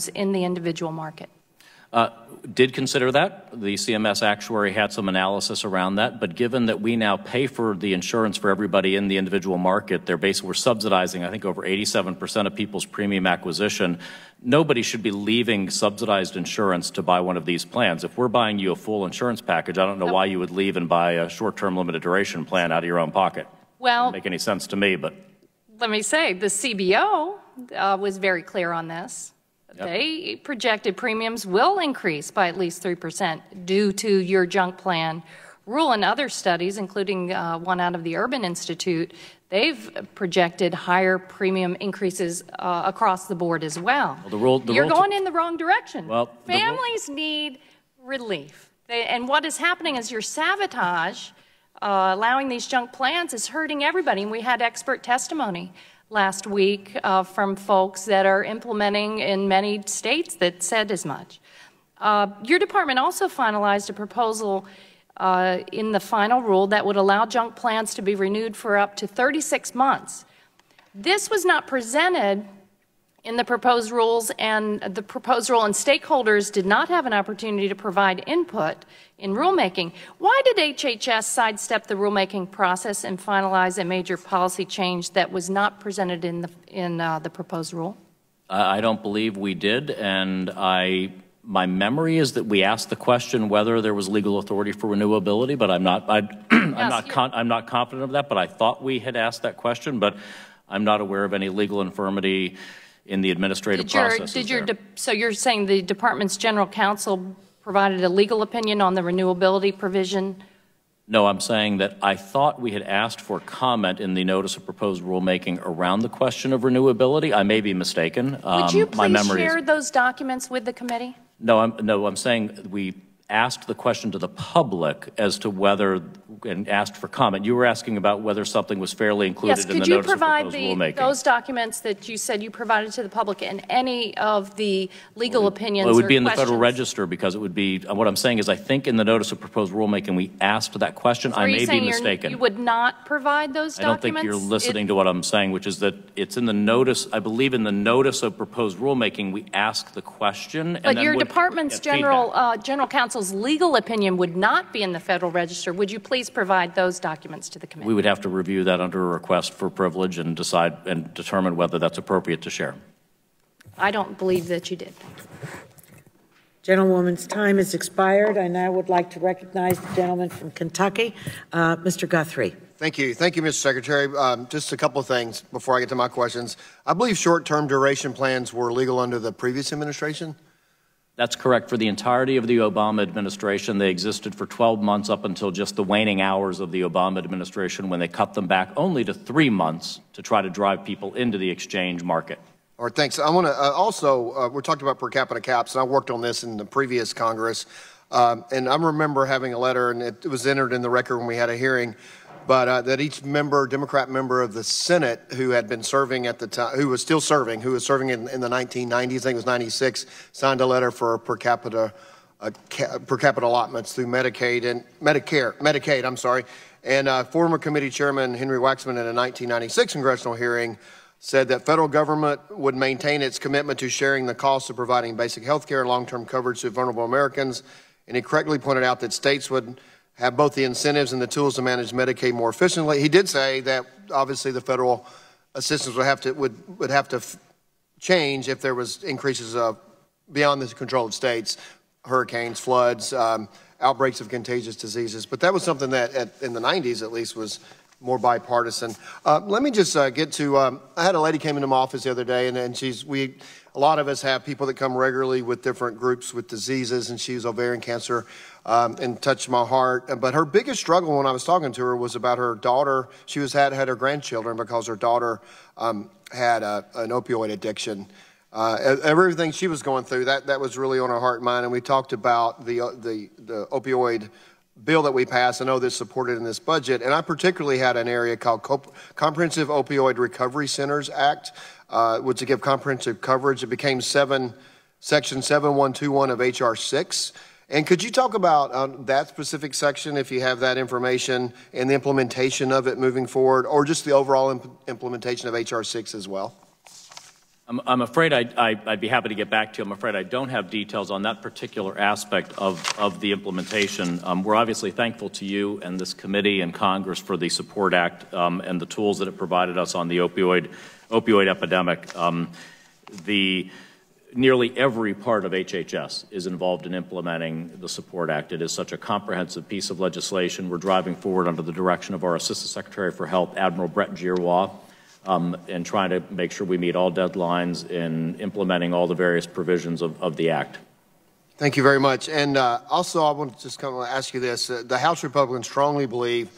in the individual market. Did consider that. The CMS actuary had some analysis around that, but given that we now pay for the insurance for everybody in the individual market, we're subsidizing, I think, over 87% of people's premium acquisition. Nobody should be leaving subsidized insurance to buy one of these plans. If we're buying you a full insurance package, I don't know why you would leave and buy a short-term limited duration plan out of your own pocket. Well, doesn't make any sense to me, but. Let me say, the CBO was very clear on this. Yep. They projected premiums will increase by at least 3% due to your junk plan rule. And other studies, including one out of the Urban Institute, they've projected higher premium increases across the board as well. You're going in the wrong direction. Well, families need relief. And what is happening is your sabotage, allowing these junk plans, is hurting everybody. And we had expert testimony last week from folks that are implementing in many states that said as much. Your department also finalized a proposal in the final rule that would allow junk plans to be renewed for up to 36 months. This was not presented in the proposed rules, and the proposed rule and stakeholders did not have an opportunity to provide input in rulemaking. Why did HHS sidestep the rulemaking process and finalize a major policy change that was not presented in the proposed rule? I don't believe we did, and my memory is that we asked the question whether there was legal authority for renewability, but I'm not confident of that. But I thought we had asked that question, but I'm not aware of any legal infirmity in the administrative process. So you're saying the department's general counsel provided a legal opinion on the renewability provision? No, I'm saying that I thought we had asked for comment in the notice of proposed rulemaking around the question of renewability. I may be mistaken. Would you please share those documents with the committee? No, I'm saying we asked the question to the public as to whether, and asked for comment. You were asking about whether something was fairly included in the notice of proposed rulemaking. Yes, could you provide those documents that you said you provided to the public and any of the legal opinions or questions? Well, it would be in the Federal Register, because it would be, what I'm saying is I think in the notice of proposed rulemaking we asked that question. So I may be mistaken. You would not provide those documents? I don't think you're listening to what I'm saying, which is that it's in the notice, I believe in the notice of proposed rulemaking we asked the question. But your department's general counsel's legal opinion would not be in the Federal Register. Would you please provide those documents to the committee? We would have to review that under a request for privilege and decide and determine whether that's appropriate to share. I don't believe that you did. Gentlewoman's time has expired. I now would like to recognize the gentleman from Kentucky, Mr. Guthrie. Thank you. Thank you, Mr. Secretary. Just a couple of things before I get to my questions. I believe short-term duration plans were legal under the previous administration. That's correct. For the entirety of the Obama administration, they existed for 12 months up until just the waning hours of the Obama administration, when they cut them back only to 3 months to try to drive people into the exchange market. All right, thanks. I want to also, we're talking about per capita caps, and I worked on this in the previous Congress, and I remember having a letter, and it was entered in the record when we had a hearing, but that each member, Democrat member of the Senate who had been serving at the time, who was serving in the 1990s, I think it was 96, signed a letter for per capita allotments through Medicaid and Medicaid, I'm sorry. And former committee chairman Henry Waxman in a 1996 congressional hearing said that federal government would maintain its commitment to sharing the cost of providing basic health care and long-term coverage to vulnerable Americans. And he correctly pointed out that states would have both the incentives and the tools to manage Medicaid more efficiently. He did say that obviously the federal assistance would have to change if there was increases beyond the control of states, hurricanes, floods, outbreaks of contagious diseases. But that was something that in the 90s at least was more bipartisan. Let me just get to, I had a lady came into my office the other day, and a lot of us have people that come regularly with different groups with diseases, and she has ovarian cancer, and touched my heart. But her biggest struggle when I was talking to her was about her daughter. She had her grandchildren because her daughter had an opioid addiction. Everything she was going through, that was really on her heart and mind. And we talked about the opioid bill that we passed. I know that's supported in this budget. And I particularly had an area called Comprehensive Opioid Recovery Centers Act, which to give comprehensive coverage. It became Section 7121 of H.R. 6. And could you talk about that specific section, if you have that information, and the implementation of it moving forward, or just the overall implementation of H.R. 6 as well? I'm afraid I'd be happy to get back to you. I'm afraid I don't have details on that particular aspect of the implementation. We're obviously thankful to you and this committee and Congress for the Support Act and the tools that it provided us on the opioid epidemic. Nearly every part of HHS is involved in implementing the Support Act. It is such a comprehensive piece of legislation. We're driving forward under the direction of our Assistant Secretary for Health, Admiral Brett Giroir, and trying to make sure we meet all deadlines in implementing all the various provisions of the Act. Thank you very much. And also, I want to just kind of ask you this. The House Republicans strongly believe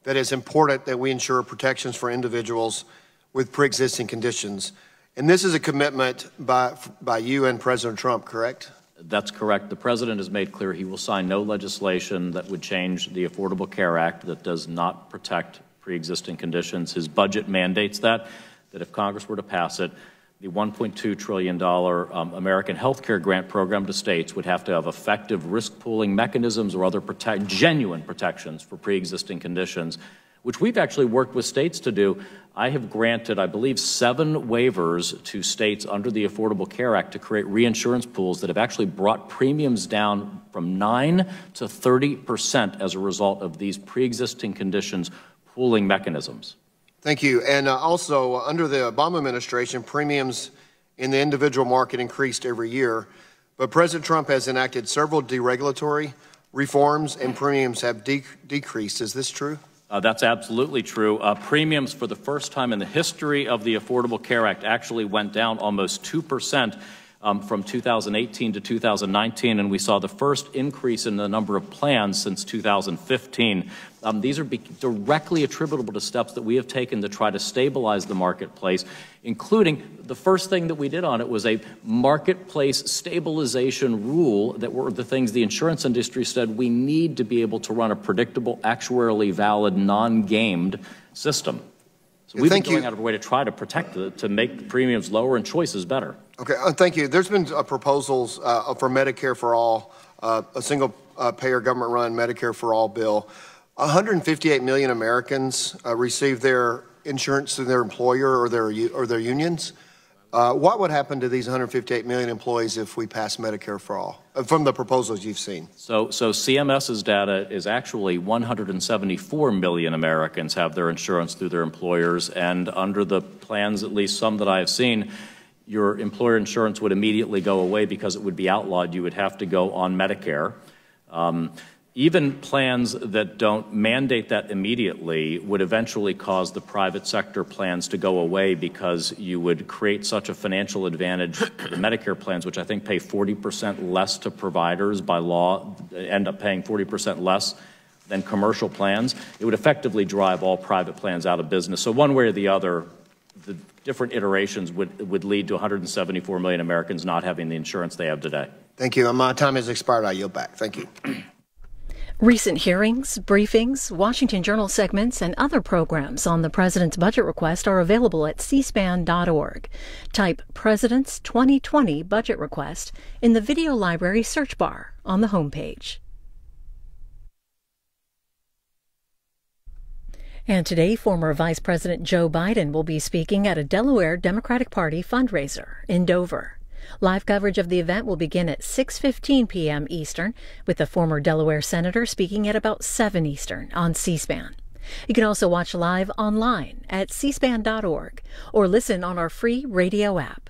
that it's important that we ensure protections for individuals with pre-existing conditions. And this is a commitment by you and President Trump, correct? That's correct. The President has made clear he will sign no legislation that would change the Affordable Care Act that does not protect pre-existing conditions. His budget mandates that if Congress were to pass it, the $1.2 trillion American health care grant program to states would have to have effective risk pooling mechanisms or other genuine protections for pre-existing conditions, which we've actually worked with states to do. I have granted, I believe, 7 waivers to states under the Affordable Care Act to create reinsurance pools that have actually brought premiums down from 9 to 30% as a result of these pre-existing conditions pooling mechanisms. Thank you. And also, under the Obama administration, premiums in the individual market increased every year, but President Trump has enacted several deregulatory reforms and premiums have decreased. Is this true? That's absolutely true. Premiums for the first time in the history of the Affordable Care Act actually went down almost 2% from 2018 to 2019, and we saw the first increase in the number of plans since 2015. These are directly attributable to steps that we have taken to try to stabilize the marketplace, including the first thing that we did on it was a marketplace stabilization rule that were the things the insurance industry said we need to be able to run a predictable, actuarially valid, non-gamed system. So we've been going out of our way to try to protect it, to make premiums lower and choices better. Okay, thank you. There's been proposals for Medicare for All, a single-payer government-run Medicare for All bill. 158 million Americans receive their insurance through their employer or their unions. What would happen to these 158 million employees if we pass Medicare for All, from the proposals you've seen? So CMS's data is actually 174 million Americans have their insurance through their employers, and under the plans, at least some that I have seen, your employer insurance would immediately go away because it would be outlawed. You would have to go on Medicare. Even plans that don't mandate that immediately would eventually cause the private sector plans to go away because you would create such a financial advantage. The Medicare plans, which I think pay 40% less to providers by law, end up paying 40% less than commercial plans. It would effectively drive all private plans out of business. So one way or the other, the different iterations would lead to 174 million Americans not having the insurance they have today. Thank you. My time has expired. I yield back. Thank you. Recent hearings, briefings, Washington Journal segments, and other programs on the President's budget request are available at cspan.org. Type President's 2020 Budget Request in the Video Library search bar on the homepage. And today, former Vice President Joe Biden will be speaking at a Delaware Democratic Party fundraiser in Dover. Live coverage of the event will begin at 6:15 p.m. Eastern, with the former Delaware Senator speaking at about 7 Eastern on C-SPAN. You can also watch live online at cspan.org or listen on our free radio app.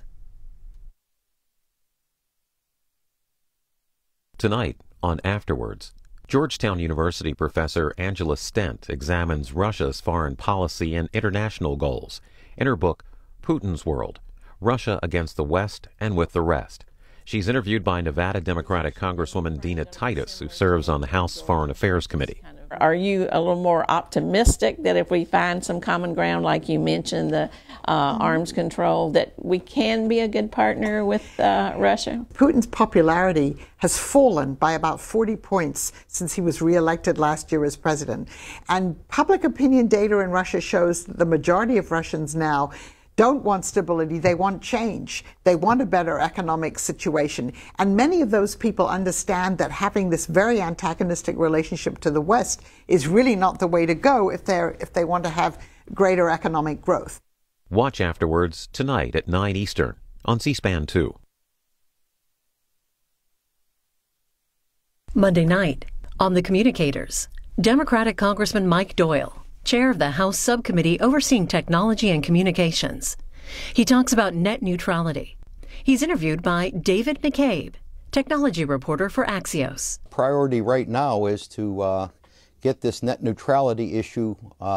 Tonight on Afterwards, Georgetown University professor Angela Stent examines Russia's foreign policy and international goals in her book, Putin's World: Russia Against the West and with the Rest. She's interviewed by Nevada Democratic Congresswoman Dina Titus, who serves on the House Foreign Affairs Committee. Are you a little more optimistic that if we find some common ground, like you mentioned, the arms control, that we can be a good partner with Russia? Putin's popularity has fallen by about 40 points since he was reelected last year as president. And public opinion data in Russia shows that the majority of Russians now don't want stability, they want change. They want a better economic situation. And many of those people understand that having this very antagonistic relationship to the West is really not the way to go if they want to have greater economic growth. Watch Afterwards tonight at 9 Eastern on C-SPAN 2. Monday night, on the Communicators, Democratic Congressman Mike Doyle, chair of the House Subcommittee overseeing technology and communications. He talks about net neutrality. He's interviewed by David McCabe, technology reporter for Axios. Priority right now is to get this net neutrality issue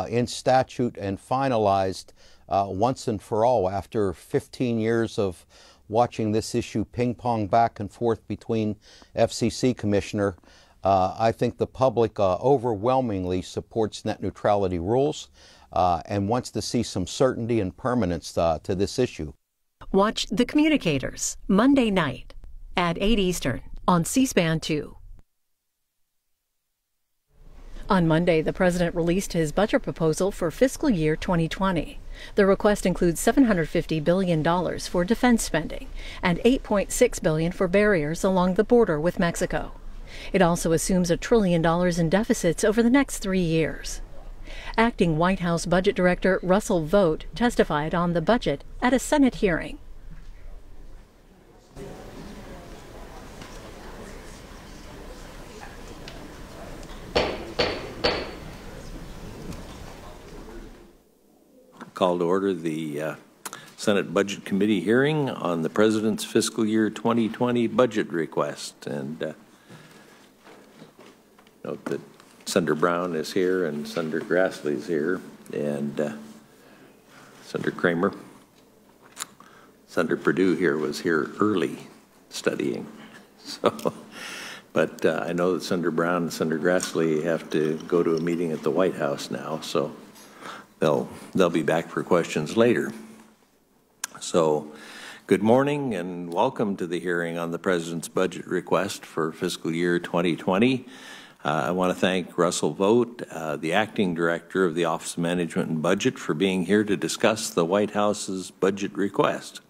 in statute and finalized once and for all. After 15 years of watching this issue ping-pong back and forth between FCC Commissioner, I think the public overwhelmingly supports net neutrality rules and wants to see some certainty and permanence to this issue. Watch The Communicators Monday night at 8 Eastern on C-SPAN 2. On Monday, the president released his budget proposal for fiscal year 2020. The request includes $750 billion for defense spending and $8.6 billion for barriers along the border with Mexico. It also assumes $1 trillion in deficits over the next 3 years. Acting White House Budget Director Russell Vought testified on the budget at a Senate hearing. Call to order the Senate Budget Committee hearing on the President's fiscal year 2020 budget request. And note that Senator Brown is here and Senator Grassley is here and Senator Kramer. Senator Perdue was here early studying. So, but I know that Senator Brown and Senator Grassley have to go to a meeting at the White House now, so they'll be back for questions later. So, good morning and welcome to the hearing on the President's budget request for fiscal year 2020. I want to thank Russell Vought, the Acting Director of the Office of Management and Budget, for being here to discuss the White House's budget request.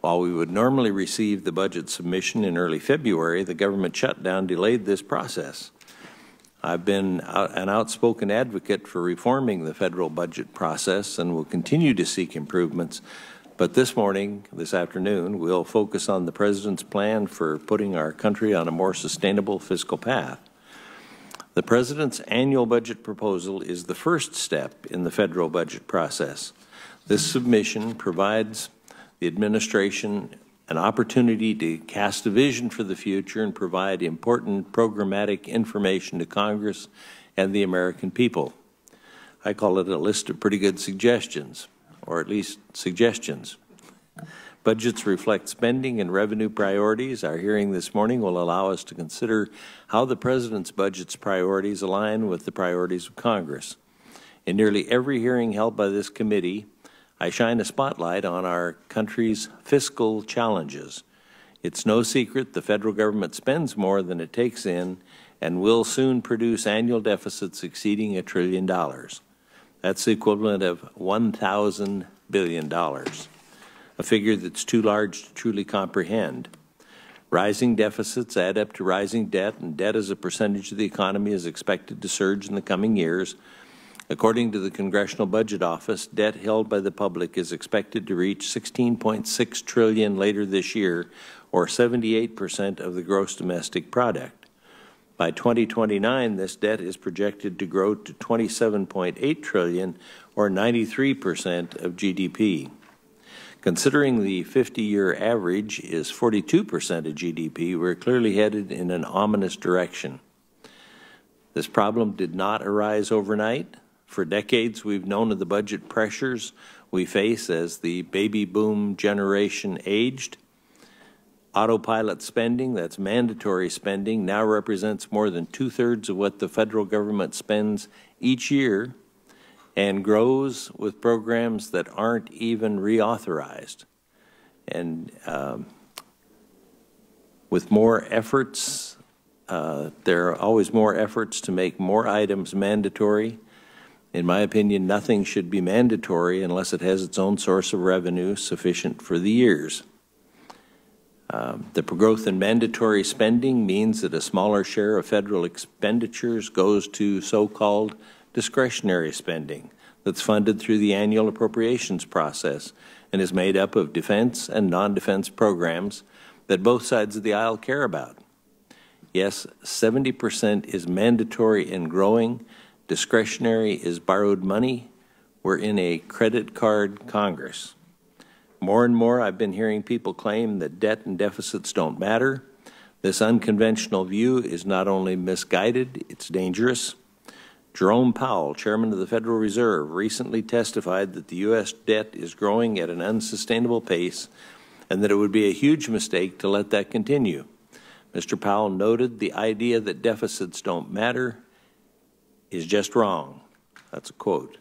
While we would normally receive the budget submission in early February, the government shutdown delayed this process. I've been an outspoken advocate for reforming the federal budget process and will continue to seek improvements. But this afternoon, we'll focus on the President's plan for putting our country on a more sustainable fiscal path. The President's annual budget proposal is the first step in the federal budget process. This submission provides the administration an opportunity to cast a vision for the future and provide important programmatic information to Congress and the American people. I call it a list of pretty good suggestions, or at least suggestions. Budgets reflect spending and revenue priorities. Our hearing this morning will allow us to consider how the President's budget's priorities align with the priorities of Congress. In nearly every hearing held by this committee, I shine a spotlight on our country's fiscal challenges. It's no secret the federal government spends more than it takes in and will soon produce annual deficits exceeding $1 trillion. That's the equivalent of $1,000 billion, a figure that's too large to truly comprehend. Rising deficits add up to rising debt, and debt as a percentage of the economy is expected to surge in the coming years. According to the Congressional Budget Office, debt held by the public is expected to reach $16.6 trillion later this year, or 78% of the gross domestic product. By 2029, this debt is projected to grow to $27.8 trillion, or 93% of GDP. Considering the 50-year average is 42% of GDP, we're clearly headed in an ominous direction. This problem did not arise overnight. For decades, we've known of the budget pressures we face as the baby boom generation aged. Autopilot spending, that's mandatory spending, now represents more than 2/3 of what the federal government spends each year and grows with programs that aren't even reauthorized. And with more efforts, there are always more efforts to make more items mandatory. In my opinion, nothing should be mandatory unless it has its own source of revenue sufficient for the years. The growth in mandatory spending means that a smaller share of federal expenditures goes to so-called discretionary spending, that's funded through the annual appropriations process and is made up of defense and non-defense programs that both sides of the aisle care about. Yes, 70% is mandatory and growing. Discretionary is borrowed money. We're in a credit card Congress. More and more, I've been hearing people claim that debt and deficits don't matter. This unconventional view is not only misguided, it's dangerous. Jerome Powell, chairman of the Federal Reserve, recently testified that the U.S. debt is growing at an unsustainable pace and that it would be a huge mistake to let that continue. Mr. Powell noted the idea that deficits don't matter is just wrong. That's a quote.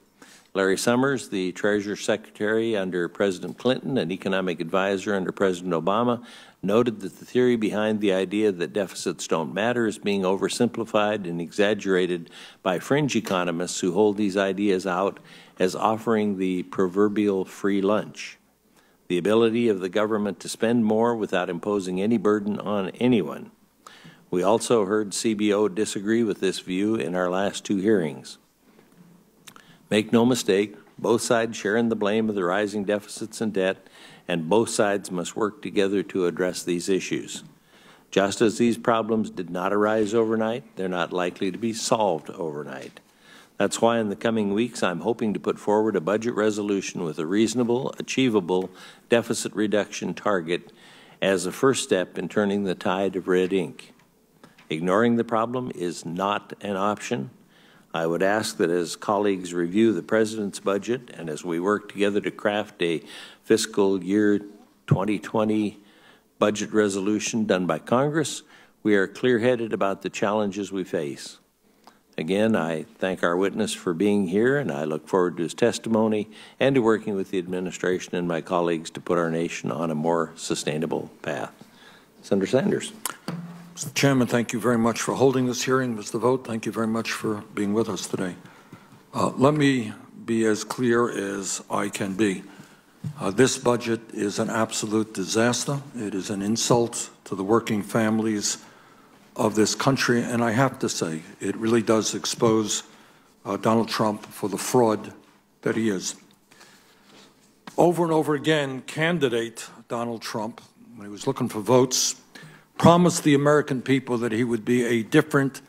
Larry Summers, the Treasury Secretary under President Clinton and economic advisor under President Obama, noted that the theory behind the idea that deficits don't matter is being oversimplified and exaggerated by fringe economists who hold these ideas out as offering the proverbial free lunch. The ability of the government to spend more without imposing any burden on anyone. We also heard CBO disagree with this view in our last two hearings. Make no mistake, both sides share in the blame of the rising deficits and debt, and both sides must work together to address these issues. Just as these problems did not arise overnight, they're not likely to be solved overnight. That's why in the coming weeks, I'm hoping to put forward a budget resolution with a reasonable, achievable deficit reduction target as a first step in turning the tide of red ink. Ignoring the problem is not an option. I would ask that as colleagues review the President's budget and as we work together to craft a fiscal year 2020 budget resolution done by Congress, we are clear-headed about the challenges we face. Again, I thank our witness for being here, and I look forward to his testimony and to working with the administration and my colleagues to put our nation on a more sustainable path. Senator Sanders. Mr. Chairman, thank you very much for holding this hearing. Mr. Vogt, thank you very much for being with us today. Let me be as clear as I can be. This budget is an absolute disaster. It is an insult to the working families of this country, and I have to say, it really does expose Donald Trump for the fraud that he is. Over and over again, candidate Donald Trump, when he was looking for votes, promised the American people that he would be a different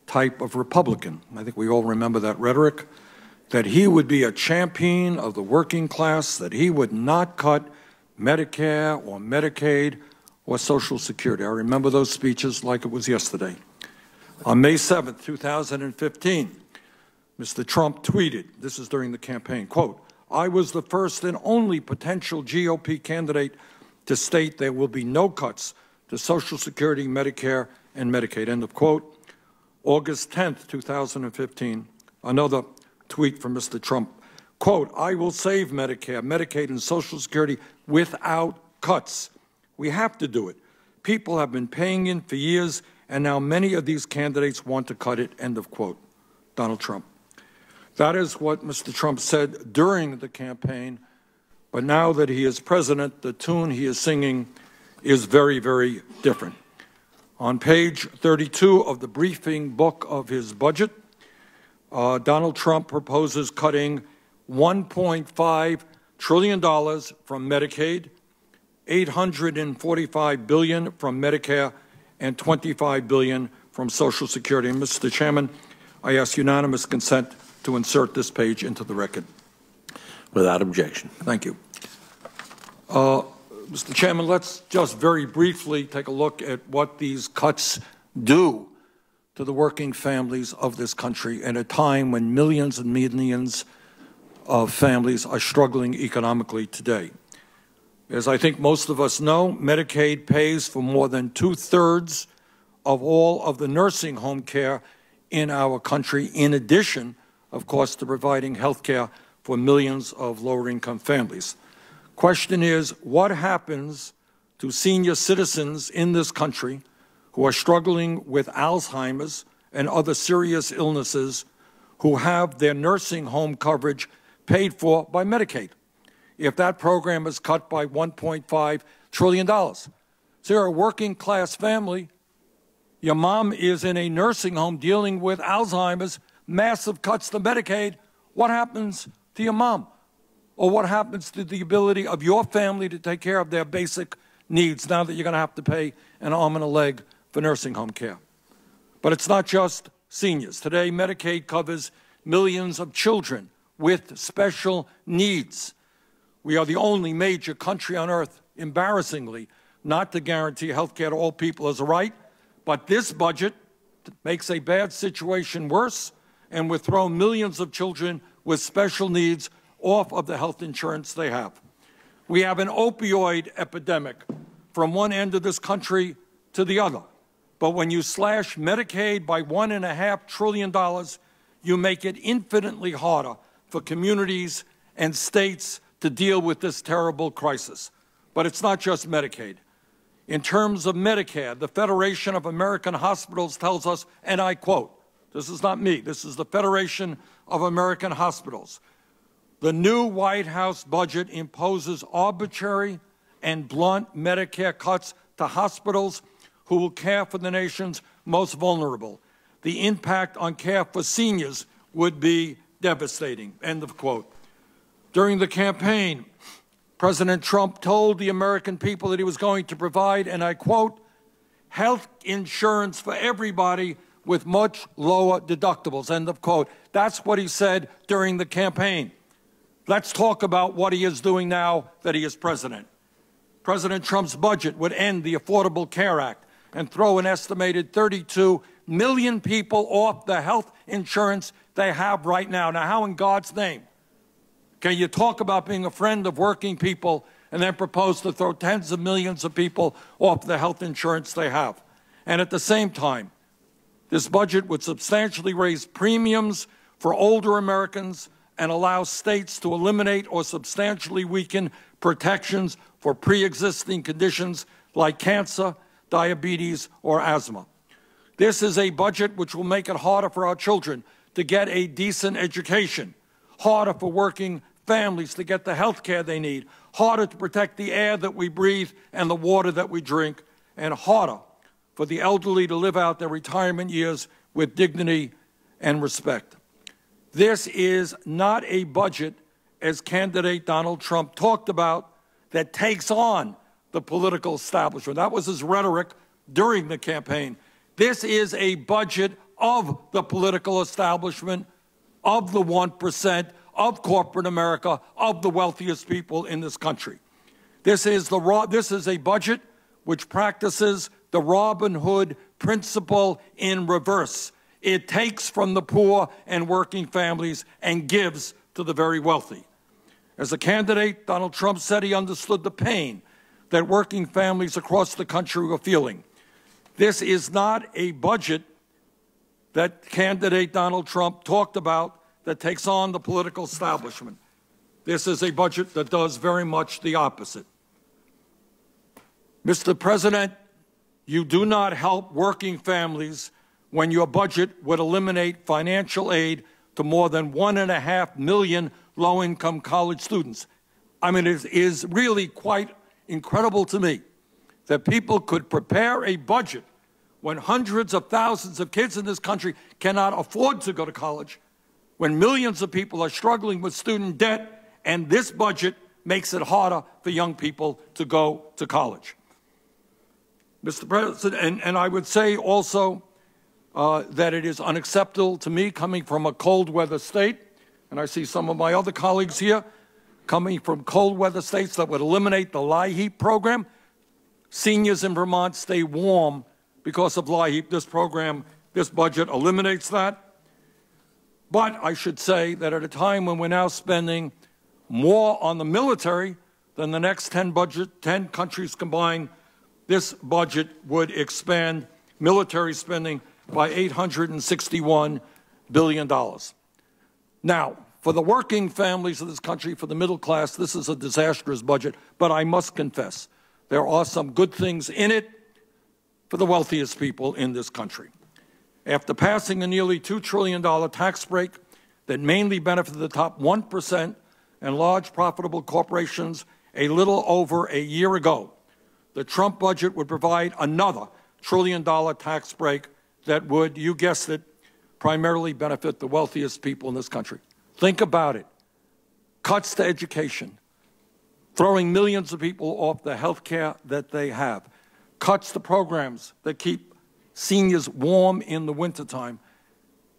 type of Republican. I think we all remember that rhetoric, that he would be a champion of the working class, that he would not cut Medicare or Medicaid or Social Security. I remember those speeches like it was yesterday. On May 7th, 2015, Mr. Trump tweeted, this is during the campaign, quote, "I was the first and only potential GOP candidate to state there will be no cuts to Social Security, Medicare, and Medicaid," end of quote. August 10th, 2015, another tweet from Mr. Trump, quote, "I will save Medicare, Medicaid, and Social Security without cuts. We have to do it. People have been paying in for years, and now many of these candidates want to cut it," end of quote. Donald Trump. That is what Mr. Trump said during the campaign, but now that he is president, the tune he is singing is very, very different. On page 32 of the briefing book of his budget, Donald Trump proposes cutting $1.5 trillion from Medicaid, $845 billion from Medicare, and $25 billion from Social Security. And Mr. Chairman, I ask unanimous consent to insert this page into the record. Without objection. Thank you. Mr. Chairman, let's just very briefly take a look at what these cuts do to the working families of this country at a time when millions and millions of families are struggling economically today. As I think most of us know, Medicaid pays for more than 2/3 of all of the nursing home care in our country, in addition, of course, to providing health care for millions of lower-income families. Question is, what happens to senior citizens in this country who are struggling with Alzheimer's and other serious illnesses who have their nursing home coverage paid for by Medicaid if that program is cut by $1.5 trillion? So you're a working-class family. Your mom is in a nursing home dealing with Alzheimer's, massive cuts to Medicaid. What happens to your mom? Or what happens to the ability of your family to take care of their basic needs now that you're going to have to pay an arm and a leg for nursing home care? But it's not just seniors. Today, Medicaid covers millions of children with special needs. We are the only major country on earth, embarrassingly, not to guarantee health care to all people as a right. But this budget makes a bad situation worse, and would throw millions of children with special needs off of the health insurance they have. We have an opioid epidemic from one end of this country to the other. But when you slash Medicaid by $1.5 trillion, you make it infinitely harder for communities and states to deal with this terrible crisis. But it's not just Medicaid. In terms of Medicare, the Federation of American Hospitals tells us, and I quote, this is not me, this is the Federation of American Hospitals, the new White House budget imposes arbitrary and blunt Medicare cuts to hospitals who will care for the nation's most vulnerable. The impact on care for seniors would be devastating, end of quote. During the campaign, President Trump told the American people that he was going to provide, and I quote, health insurance for everybody with much lower deductibles, end of quote. That's what he said during the campaign. Let's talk about what he is doing now that he is president. President Trump's budget would end the Affordable Care Act and throw an estimated 32 million people off the health insurance they have right now. Now, how in God's name can you talk about being a friend of working people and then propose to throw tens of millions of people off the health insurance they have? And at the same time, this budget would substantially raise premiums for older Americans and allow states to eliminate or substantially weaken protections for pre-existing conditions like cancer, diabetes, or asthma. This is a budget which will make it harder for our children to get a decent education, harder for working families to get the health care they need, harder to protect the air that we breathe and the water that we drink, and harder for the elderly to live out their retirement years with dignity and respect. This is not a budget, as candidate Donald Trump talked about, that takes on the political establishment. That was his rhetoric during the campaign. This is a budget of the political establishment, of the 1%, of corporate America, of the wealthiest people in this country. This is a budget which practices the Robin Hood principle in reverse. It takes from the poor and working families and gives to the very wealthy. As a candidate, Donald Trump said he understood the pain that working families across the country were feeling. This is not a budget that candidate Donald Trump talked about that takes on the political establishment. This is a budget that does very much the opposite. Mr. President, you do not help working families when your budget would eliminate financial aid to more than 1.5 million low-income college students. I mean, it is really quite incredible to me that people could prepare a budget when hundreds of thousands of kids in this country cannot afford to go to college, when millions of people are struggling with student debt, and this budget makes it harder for young people to go to college. Mr. President, and I would say also that it is unacceptable to me, coming from a cold weather state, and I see some of my other colleagues here coming from cold weather states that would eliminate the LIHEAP program. Seniors in Vermont stay warm because of LIHEAP. This program, this budget eliminates that. But I should say that at a time when we're now spending more on the military than the next 10 countries combined, this budget would expand military spending by $861 billion. Now, for the working families of this country, for the middle class, this is a disastrous budget, but I must confess, there are some good things in it for the wealthiest people in this country. After passing a nearly $2 trillion tax break that mainly benefited the top 1% and large profitable corporations a little over a year ago, the Trump budget would provide another $1 trillion tax break that would, you guessed it, primarily benefit the wealthiest people in this country. Think about it. cuts to education, throwing millions of people off the health care that they have, cuts to programs that keep seniors warm in the wintertime.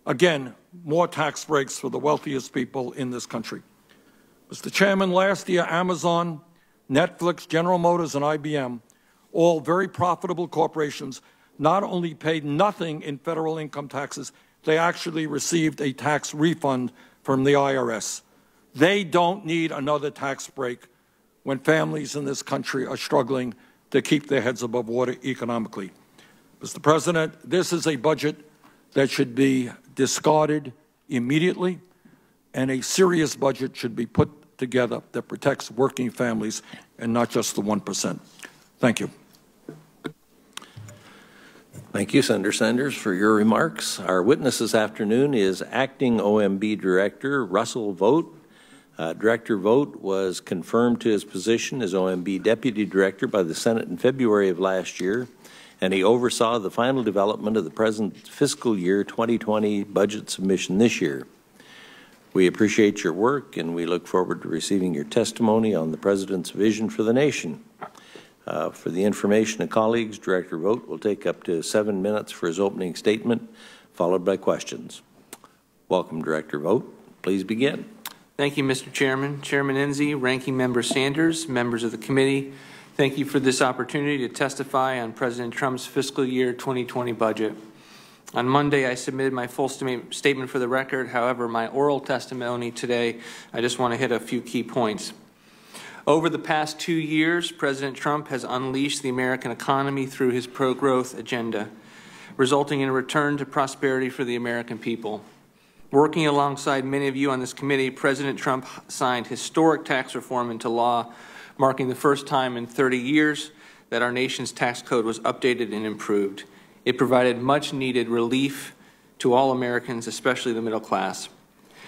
Again, more tax breaks for the wealthiest people in this country. Mr. Chairman, last year, Amazon, Netflix, General Motors, and IBM, all very profitable corporations, not only paid nothing in federal income taxes, they actually received a tax refund from the IRS. They don't need another tax break when families in this country are struggling to keep their heads above water economically. Mr. President, this is a budget that should be discarded immediately, and a serious budget should be put together that protects working families and not just the 1%. Thank you. Thank you, Senator Sanders, for your remarks. Our witness this afternoon is Acting OMB Director Russell Vogt. Director Vogt was confirmed to his position as OMB Deputy Director by the Senate in February of last year, and he oversaw the final development of the present fiscal year 2020 budget submission this year. We appreciate your work, and we look forward to receiving your testimony on the President's vision for the nation. For the information of colleagues, Director Vogt will take up to 7 minutes for his opening statement, followed by questions. Welcome, Director Vogt. Please begin. Thank you, Mr. Chairman. Chairman Enzi, Ranking Member Sanders, members of the committee, thank you for this opportunity to testify on President Trump's fiscal year 2020 budget. On Monday, I submitted my full statement for the record. However, my oral testimony today, I just want to hit a few key points. Over the past 2 years, President Trump has unleashed the American economy through his pro-growth agenda, resulting in a return to prosperity for the American people. Working alongside many of you on this committee, President Trump signed historic tax reform into law, marking the first time in 30 years that our nation's tax code was updated and improved. It provided much-needed relief to all Americans, especially the middle class.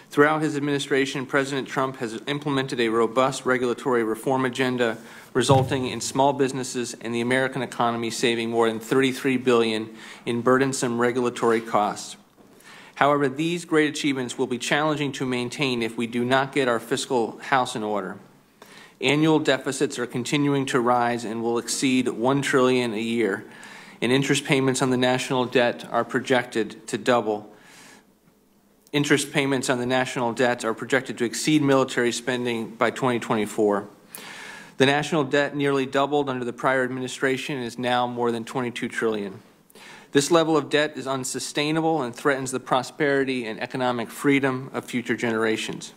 Throughout his administration, President Trump has implemented a robust regulatory reform agenda, resulting in small businesses and the American economy saving more than $33 billion in burdensome regulatory costs. However, these great achievements will be challenging to maintain if we do not get our fiscal house in order. Annual deficits are continuing to rise and will exceed $1 trillion a year, and interest payments on the national debt are projected to double. Interest payments on the national debt are projected to exceed military spending by 2024. The national debt nearly doubled under the prior administration and is now more than $22 trillion. This level of debt is unsustainable and threatens the prosperity and economic freedom of future generations.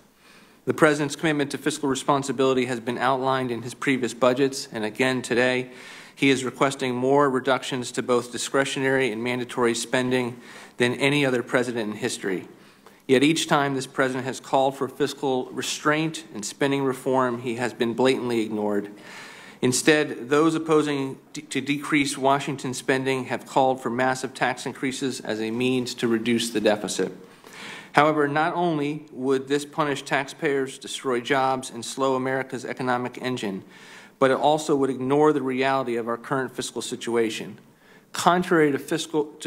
The President's commitment to fiscal responsibility has been outlined in his previous budgets, and again today, he is requesting more reductions to both discretionary and mandatory spending than any other president in history. Yet each time this president has called for fiscal restraint and spending reform, he has been blatantly ignored. Instead, those opposing to decrease Washington spending have called for massive tax increases as a means to reduce the deficit. However, not only would this punish taxpayers, destroy jobs, and slow America's economic engine, but it also would ignore the reality of our current fiscal situation. Contrary to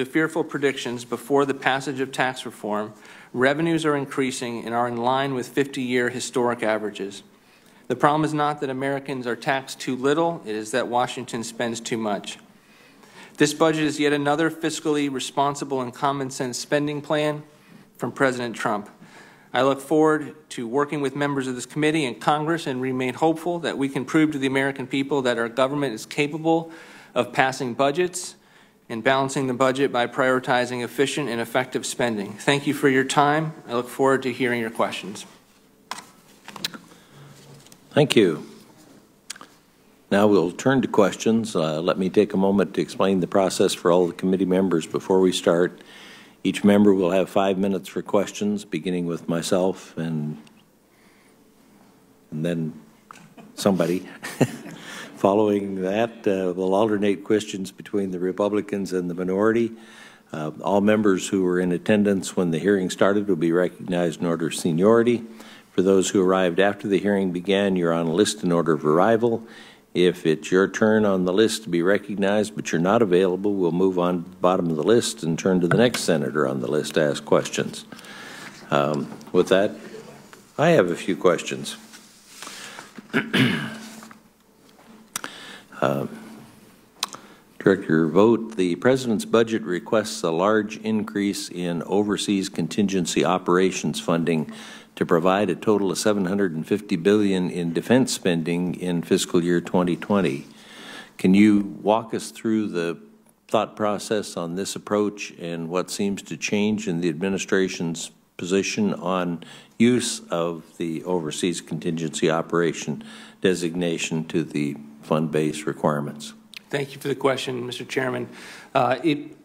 fearful predictions before the passage of tax reform, revenues are increasing and are in line with 50-year historic averages. The problem is not that Americans are taxed too little, it is that Washington spends too much. This budget is yet another fiscally responsible and common-sense spending plan from President Trump. I look forward to working with members of this committee and Congress and remain hopeful that we can prove to the American people that our government is capable of passing budgets and balancing the budget by prioritizing efficient and effective spending. Thank you for your time. I look forward to hearing your questions. Thank you. Now we'll turn to questions. Let me take a moment to explain the process for all the committee members before we start. Each member will have 5 minutes for questions, beginning with myself and then somebody. Following that, we'll alternate questions between the Republicans and the minority. All members who were in attendance when the hearing started will be recognized in order of seniority. For those who arrived after the hearing began, you're on a list in order of arrival. If it's your turn on the list to be recognized but you're not available, we'll move on to the bottom of the list and turn to the next senator on the list to ask questions. With that, I have a few questions. Director Vogt, the President's budget requests a large increase in overseas contingency operations funding to provide a total of $750 billion in defense spending in fiscal year 2020. Can you walk us through the thought process on this approach and what seems to change in the administration's position on use of the overseas contingency operation designation to the fund-based requirements? Thank you for the question, Mr. Chairman.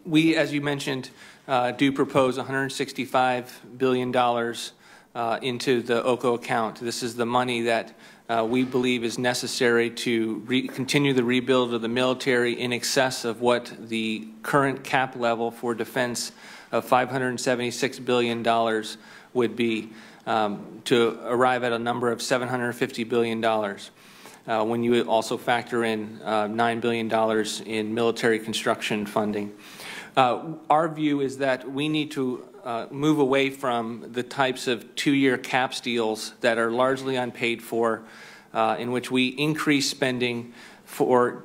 We, as you mentioned, do propose $165 billion into the OCO account. This is the money that we believe is necessary to continue the rebuild of the military in excess of what the current cap level for defense of $576 billion would be, to arrive at a number of $750 billion. When you also factor in $9 billion in military construction funding. Our view is that we need to move away from the types of two-year caps deals that are largely unpaid for, in which we increase spending for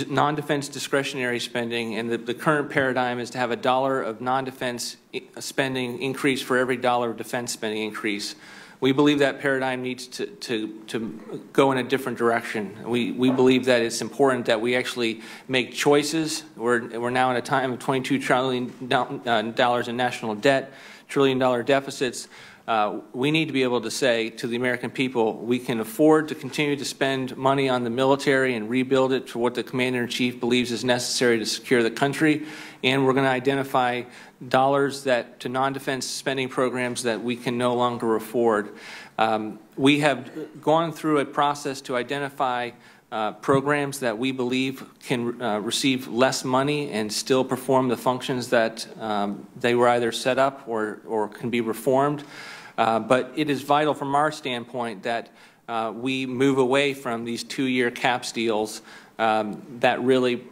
non-defense discretionary spending, and the current paradigm is to have $1 of non-defense spending increase for every $1 of defense spending increase. We believe that paradigm needs to go in a different direction. We believe that it's important that we actually make choices. We're now in a time of $22 trillion in national debt, trillion-dollar deficits. We need to be able to say to the American people, we can afford to continue to spend money on the military and rebuild it for what the Commander-in-Chief believes is necessary to secure the country, and we're going to identify dollars that to non-defense spending programs that we can no longer afford. We have gone through a process to identify programs that we believe can receive less money and still perform the functions that they were either set up or can be reformed. But it is vital from our standpoint that we move away from these two-year caps deals that really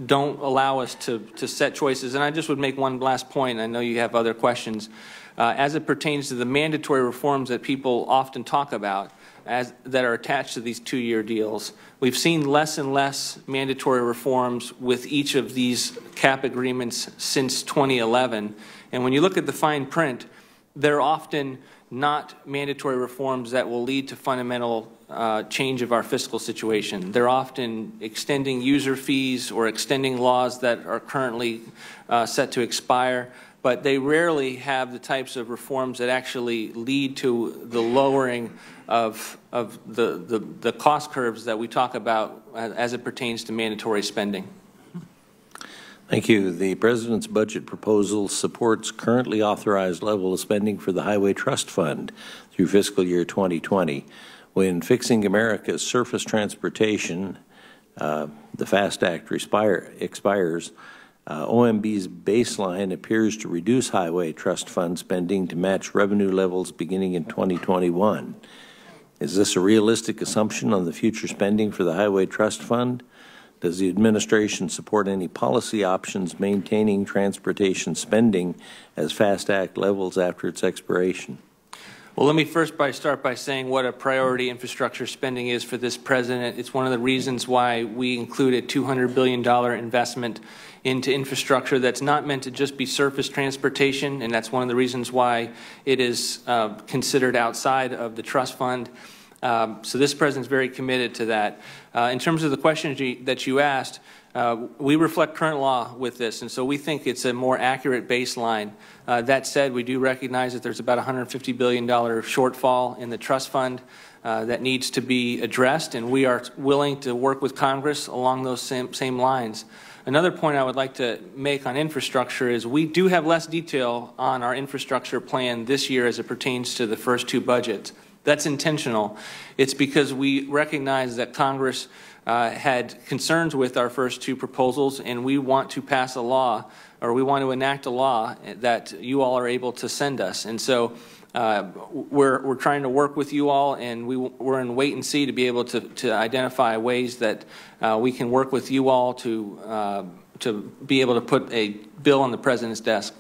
don't allow us to set choices. And I just would make one last point. I know you have other questions. As it pertains to the mandatory reforms that people often talk about that are attached to these two-year deals, we've seen less and less mandatory reforms with each of these cap agreements since 2011. And when you look at the fine print, they're often not mandatory reforms that will lead to fundamental change of our fiscal situation. They're often extending user fees or extending laws that are currently set to expire, but they rarely have the types of reforms that actually lead to the lowering of the cost curves that we talk about as it pertains to mandatory spending. Thank you. The President's budget proposal supports currently authorized level of spending for the Highway Trust Fund through fiscal year 2020. When Fixing America's Surface Transportation, the FAST Act expires, OMB's baseline appears to reduce Highway Trust Fund spending to match revenue levels beginning in 2021. Is this a realistic assumption on the future spending for the Highway Trust Fund? Does the administration support any policy options maintaining transportation spending as FAST Act levels after its expiration? Well, let me first start by saying what a priority infrastructure spending is for this president. It's one of the reasons why we included $200 billion investment into infrastructure that's not meant to just be surface transportation, and that's one of the reasons why it is considered outside of the trust fund. So this president's very committed to that. In terms of the question that you asked, we reflect current law with this, and so we think it's a more accurate baseline. That said, we do recognize that there's about $150 billion shortfall in the trust fund that needs to be addressed, and we are willing to work with Congress along those same lines. Another point I would like to make on infrastructure is we do have less detail on our infrastructure plan this year as it pertains to the first two budgets. That's intentional. It's because we recognize that Congress had concerns with our first two proposals, and we want to pass a law, or we want to enact a law that you all are able to send us. And so we're trying to work with you all, and we're in wait and see to be able to identify ways that we can work with you all to be able to put a bill on the president's desk.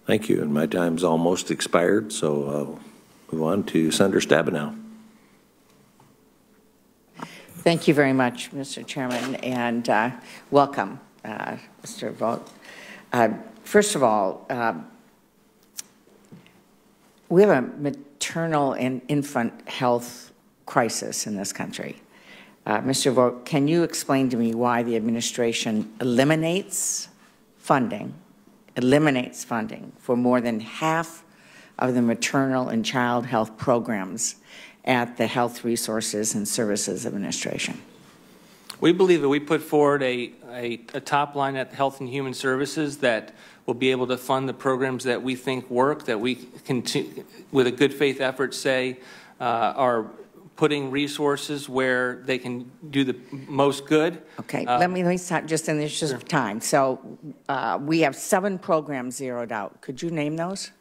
Thank you. And my time's almost expired, so I'll move on to Senator Stabenow. Thank you very much, Mr. Chairman, and welcome, Mr. Vogt. First of all, we have a maternal and infant health crisis in this country. Mr. Vogt, can you explain to me why the administration eliminates funding for more than half of the maternal and child health programs at the Health Resources and Services Administration? We believe that we put forward a top line at Health and Human Services that will be able to fund the programs that we think work, that we can, with a good faith effort, say are putting resources where they can do the most good. Okay, let me start just in the interest of time. So we have 7 programs zeroed out. Could you name those?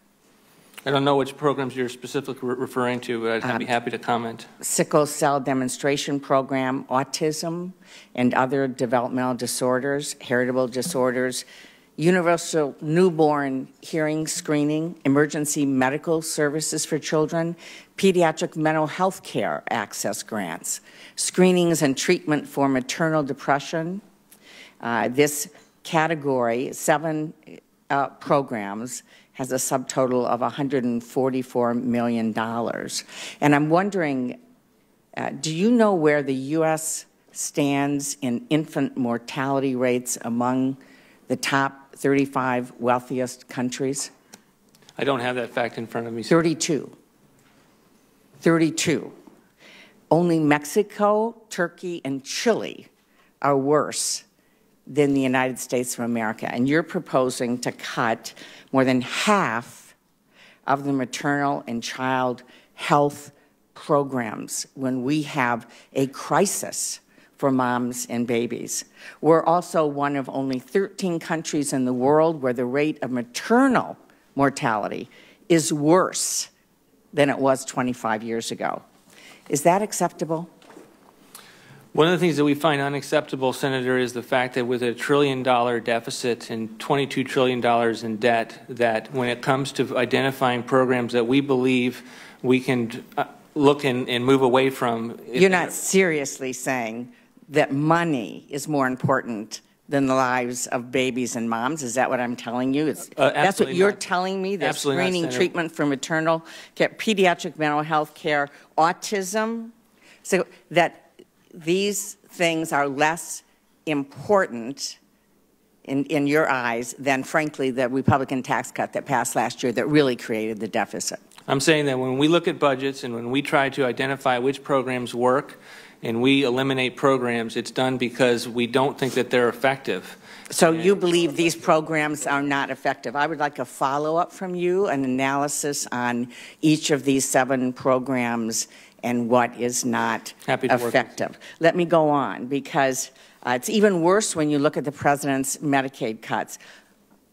I don't know which programs you're specifically referring to, but I'd be happy to comment. Sickle cell demonstration program, autism and other developmental disorders, heritable disorders, universal newborn hearing screening, emergency medical services for children, pediatric mental health care access grants, screenings and treatment for maternal depression. This category, 7 programs, has a subtotal of $144 million. And I'm wondering, do you know where the U.S. stands in infant mortality rates among the top 35 wealthiest countries? I don't have that fact in front of me. 32. 32. Only Mexico, Turkey, and Chile are worse than the United States of America. And you're proposing to cut more than half of the maternal and child health programs when we have a crisis for moms and babies. We're also one of only 13 countries in the world where the rate of maternal mortality is worse than it was 25 years ago. Is that acceptable? One of the things that we find unacceptable, Senator, is the fact that with $1 trillion deficit and $22 trillion in debt, that when it comes to identifying programs that we believe we can look and move away from. You're not seriously saying that money is more important than the lives of babies and moms? Is that what I'm telling you? That's what you're telling me, that screening, treatment for maternal care, pediatric mental health care, autism, so that these things are less important in your eyes than, frankly, the Republican tax cut that passed last year that really created the deficit. I'm saying that when we look at budgets and when we try to identify which programs work and we eliminate programs, it's done because we don't think that they're effective. So you believe these programs are not effective. I would like a follow-up from you, an analysis on each of these 7 programs and what is not effective. Let me go on, because it's even worse when you look at the president's Medicaid cuts.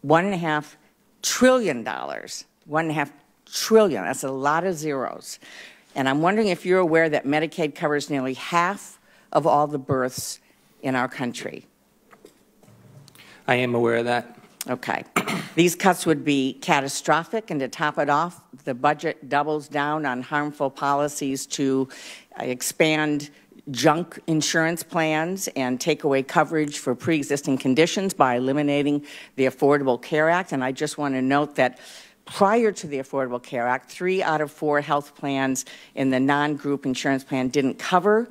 $1.5 trillion, $1.5 trillion, that's a lot of zeros. And I'm wondering if you're aware that Medicaid covers nearly half of all the births in our country. I am aware of that. Okay. These cuts would be catastrophic, and to top it off, the budget doubles down on harmful policies to expand junk insurance plans and take away coverage for pre-existing conditions by eliminating the Affordable Care Act. And I just want to note that prior to the Affordable Care Act, 3 out of 4 health plans in the non-group insurance plan didn't cover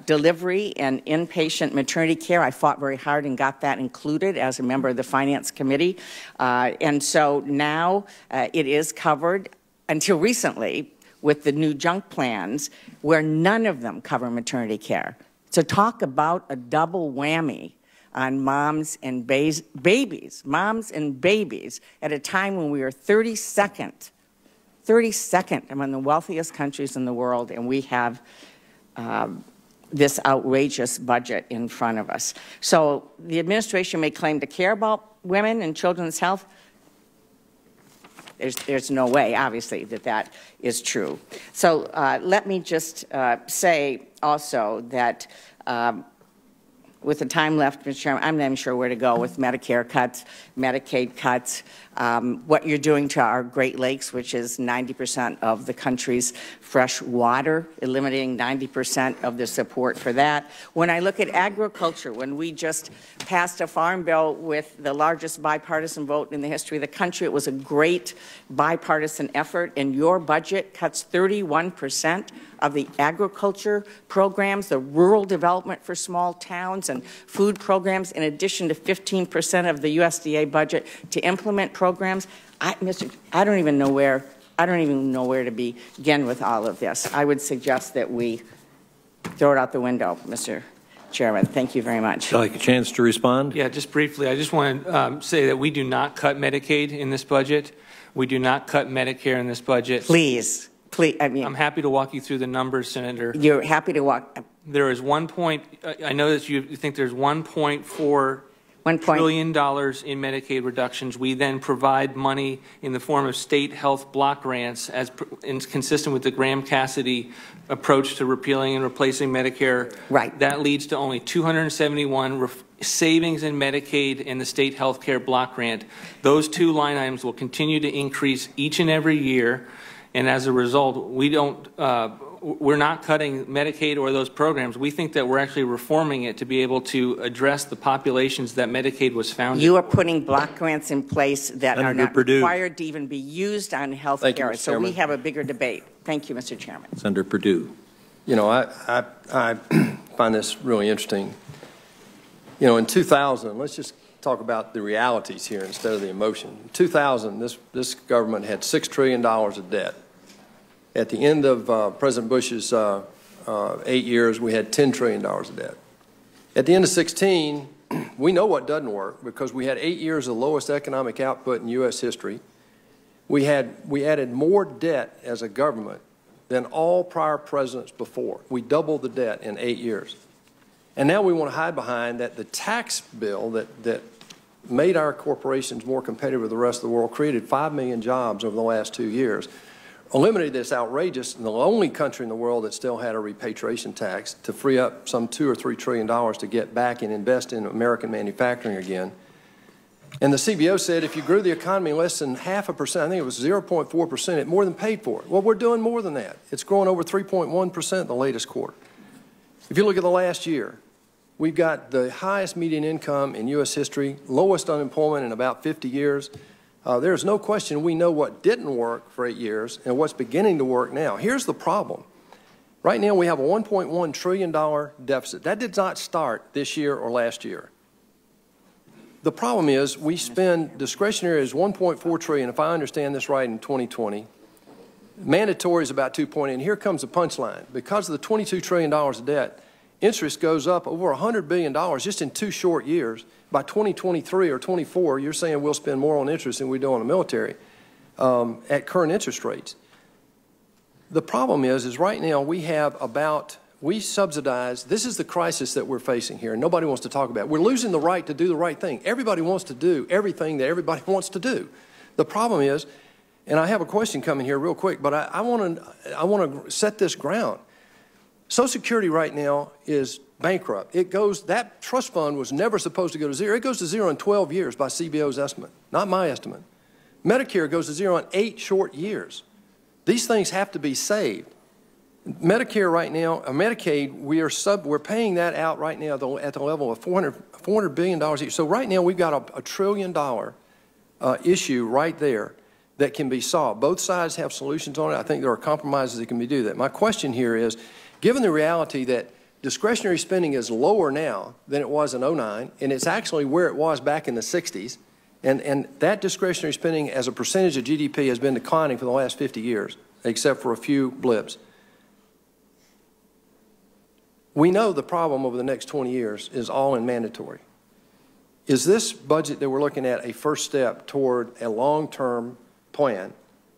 delivery and inpatient maternity care. I fought very hard and got that included as a member of the Finance Committee. And so now it is covered until recently with the new junk plans where none of them cover maternity care. So talk about a double whammy on moms and babies at a time when we are 32nd among the wealthiest countries in the world, and we have this outrageous budget in front of us. So the administration may claim to care about women and children's health. There's no way, obviously, that that is true. So let me just say also that with the time left, Mr. Chairman, I'm not even sure where to go with Medicare cuts, Medicaid cuts. what you're doing to our Great Lakes, which is 90% of the country's fresh water, eliminating 90% of the support for that. When I look at agriculture, when we just passed a farm bill with the largest bipartisan vote in the history of the country, it was a great bipartisan effort, and your budget cuts 31% of the agriculture programs, the rural development for small towns and food programs, in addition to 15% of the USDA budget to implement programs. I don't even know where to begin with all of this. I would suggest that we throw it out the window, Mr. Chairman. Thank you very much. Would you like a chance to respond? Yeah, just briefly. I just want to say that we do not cut Medicaid in this budget. We do not cut Medicare in this budget. Please. Please, I mean, I'm happy to walk you through the numbers, Senator. You're happy to walk. There is I know that you think there's $1.4 trillion in Medicaid reductions. We then provide money in the form of state health block grants as consistent with the Graham-Cassidy approach to repealing and replacing Medicare. Right. That leads to only 271 savings in Medicaid and the state health care block grant. Those two line items will continue to increase each and every year. And as a result, we're not cutting Medicaid or those programs. We think that we're actually reforming it to be able to address the populations that Medicaid was founded. You are putting block grants in place that are not required to even be used on health care. So we have a bigger debate. Thank you, Mr. Chairman. Senator Perdue. You know, I find this really interesting. You know, in 2000, let's just talk about the realities here instead of the emotion. In 2000, this government had $6 trillion of debt. At the end of President Bush's 8 years, we had $10 trillion of debt. At the end of 2016, we know what doesn't work because we had 8 years of the lowest economic output in U.S. history. We added more debt as a government than all prior presidents before. We doubled the debt in 8 years. And now we want to hide behind that the tax bill that made our corporations more competitive with the rest of the world, created 5 million jobs over the last 2 years, eliminated this outrageous, and the only country in the world that still had a repatriation tax to free up some $2 or $3 trillion to get back and invest in American manufacturing again. And the CBO said if you grew the economy less than 0.5%, I think it was 0.4%, it more than paid for it. Well, we're doing more than that. It's growing over 3.1% the latest quarter. If you look at the last year, we've got the highest median income in U.S. history, lowest unemployment in about 50 years. There's no question we know what didn't work for 8 years and what's beginning to work now. Here's the problem. Right now we have a $1.1 trillion deficit. That did not start this year or last year. The problem is we spend discretionary is $1.4 trillion, if I understand this right, in 2020. Mandatory is about 2.8. And here comes the punchline. Because of the $22 trillion of debt, interest goes up over $100 billion just in 2 short years. By 2023 or 24, you're saying we'll spend more on interest than we do on the military at current interest rates. The problem is right now we subsidize, this is the crisis that we're facing here, and nobody wants to talk about it. We're losing the right to do the right thing. Everybody wants to do everything that everybody wants to do. The problem is, and I have a question coming here real quick, but I want to set this ground. Social Security right now is bankrupt. That trust fund was never supposed to go to zero. It goes to zero in 12 years by CBO's estimate, not my estimate. Medicare goes to zero in 8 short years. These things have to be saved. Medicare right now, Medicaid, we're paying that out right now at the level of $400 billion a year. So right now we've got a $1 trillion issue right there that can be solved. Both sides have solutions on it. I think there are compromises that can be do that. My question here is, given the reality that discretionary spending is lower now than it was in 2009, and it's actually where it was back in the 60s, and that discretionary spending as a percentage of GDP has been declining for the last 50 years, except for a few blips. We know the problem over the next 20 years is all in mandatory. Is this budget that we're looking at a first step toward a long-term plan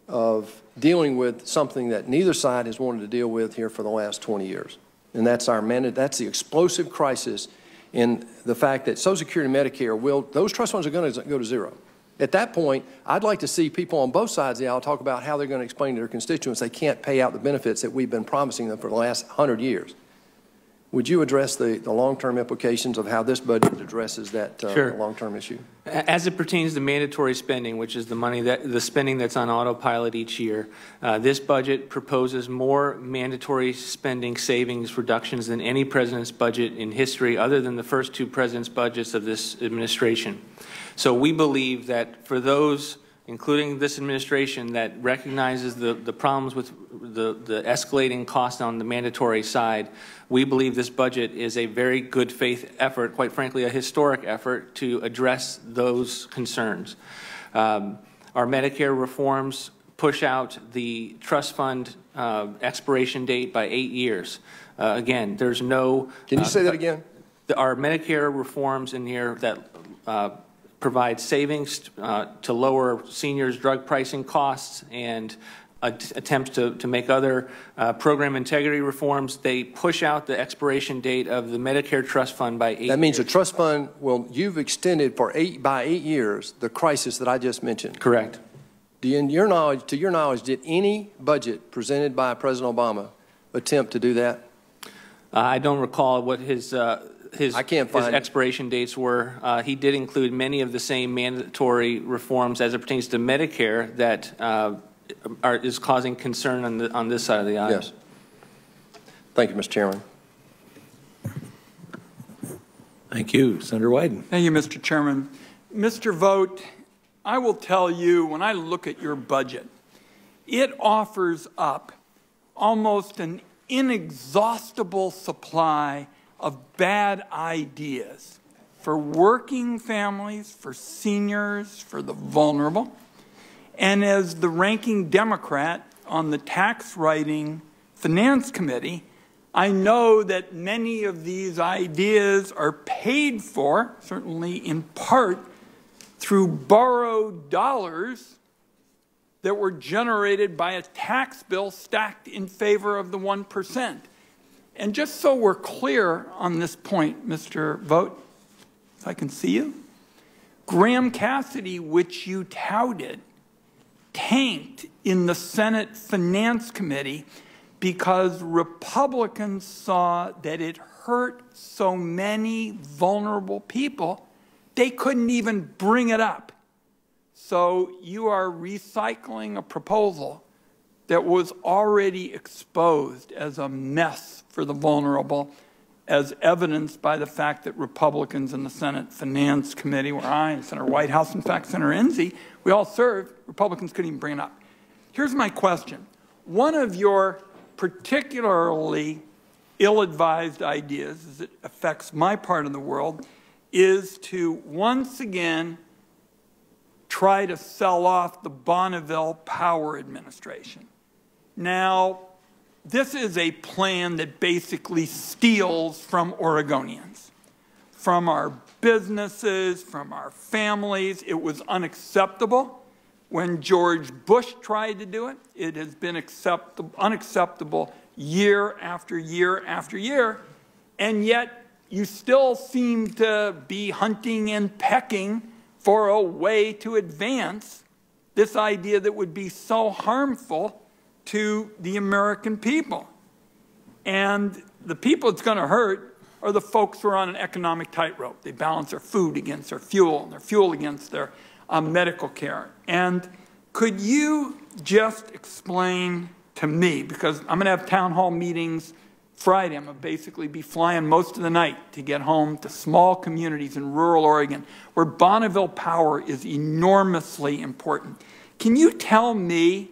of dealing with something that neither side has wanted to deal with here for the last 20 years? And that's the explosive crisis in the fact that Social Security and Medicare those trust funds are going to go to zero. At that point, I'd like to see people on both sides of the aisle talk about how they're going to explain to their constituents they can't pay out the benefits that we've been promising them for the last 100 years. Would you address the long-term implications of how this budget addresses that Sure. long-term issue? As it pertains to mandatory spending, which is the spending that's on autopilot each year, this budget proposes more mandatory spending savings reductions than any president's budget in history, other than the first two presidents' budgets of this administration. So we believe that for those, including this administration, that recognizes the problems with the escalating cost on the mandatory side, we believe this budget is a very good faith effort, quite frankly a historic effort, to address those concerns. Our Medicare reforms push out the trust fund expiration date by 8 years. Again, there's no... Can you say that again? Our Medicare reforms in here that provide savings to lower seniors' drug pricing costs and attempts to make other program integrity reforms, they push out the expiration date of the Medicare Trust Fund by 8 years. That means the trust fund, you've extended by 8 years the crisis that I just mentioned. Correct. To your knowledge, did any budget presented by President Obama attempt to do that? I don't recall what his expiration dates were. He did include many of the same mandatory reforms as it pertains to Medicare that is causing concern on this side of the aisle. Yes. Thank you, Mr. Chairman. Thank you. Senator Wyden. Thank you, Mr. Chairman. Mr. Vogt, I will tell you, when I look at your budget, it offers up almost an inexhaustible supply of bad ideas for working families, for seniors, for the vulnerable. And as the ranking Democrat on the Tax Writing Finance Committee, I know that many of these ideas are paid for, certainly in part, through borrowed dollars that were generated by a tax bill stacked in favor of the 1%. And just so we're clear on this point, Mr. Vogt, if I can see you, Graham Cassidy, which you touted, tanked in the Senate Finance Committee because Republicans saw that it hurt so many vulnerable people, they couldn't even bring it up. So you are recycling a proposal that was already exposed as a mess for the vulnerable, as evidenced by the fact that Republicans in the Senate Finance Committee, where I and Senator Whitehouse, in fact, Senator Enzi, we all served, Republicans couldn't even bring it up. Here's my question. One of your particularly ill-advised ideas, as it affects my part of the world, is to once again try to sell off the Bonneville Power Administration. Now, this is a plan that basically steals from Oregonians, from our businesses, from our families. It was unacceptable when George Bush tried to do it. It has been unacceptable year after year after year, and yet you still seem to be hunting and pecking for a way to advance this idea that would be so harmful to the American people. And the people it's going to hurt are the folks who are on an economic tightrope. They balance their food against their fuel, and their fuel against their medical care. And could you just explain to me, because I'm going to have town hall meetings Friday. I'm going to basically be flying most of the night to get home to small communities in rural Oregon where Bonneville Power is enormously important. Can you tell me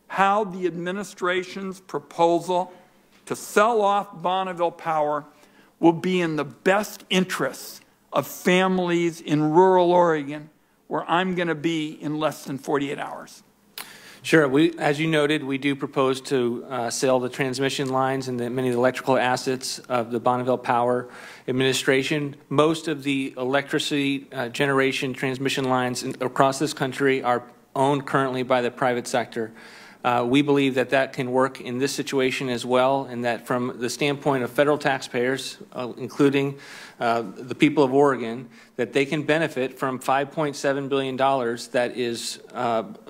how the administration's proposal to sell off Bonneville Power will be in the best interests of families in rural Oregon, where I'm going to be in less than 48 hours? Sure. As you noted, we do propose to sell the transmission lines and many of the electrical assets of the Bonneville Power Administration. Most of the electricity generation transmission lines across this country are owned currently by the private sector. We believe that that can work in this situation as well, and that from the standpoint of federal taxpayers, including the people of Oregon, that they can benefit from $5.7 billion that is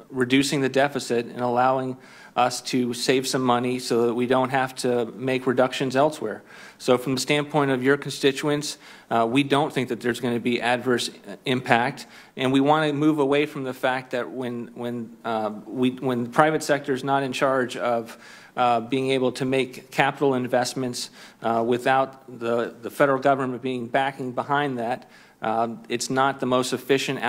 reducing the deficit and allowing us to save some money so that we don't have to make reductions elsewhere. So from the standpoint of your constituents, we don't think that there's going to be adverse impact, and we want to move away from the fact that when the private sector is not in charge of being able to make capital investments without the federal government being backing behind that, it's not the most efficient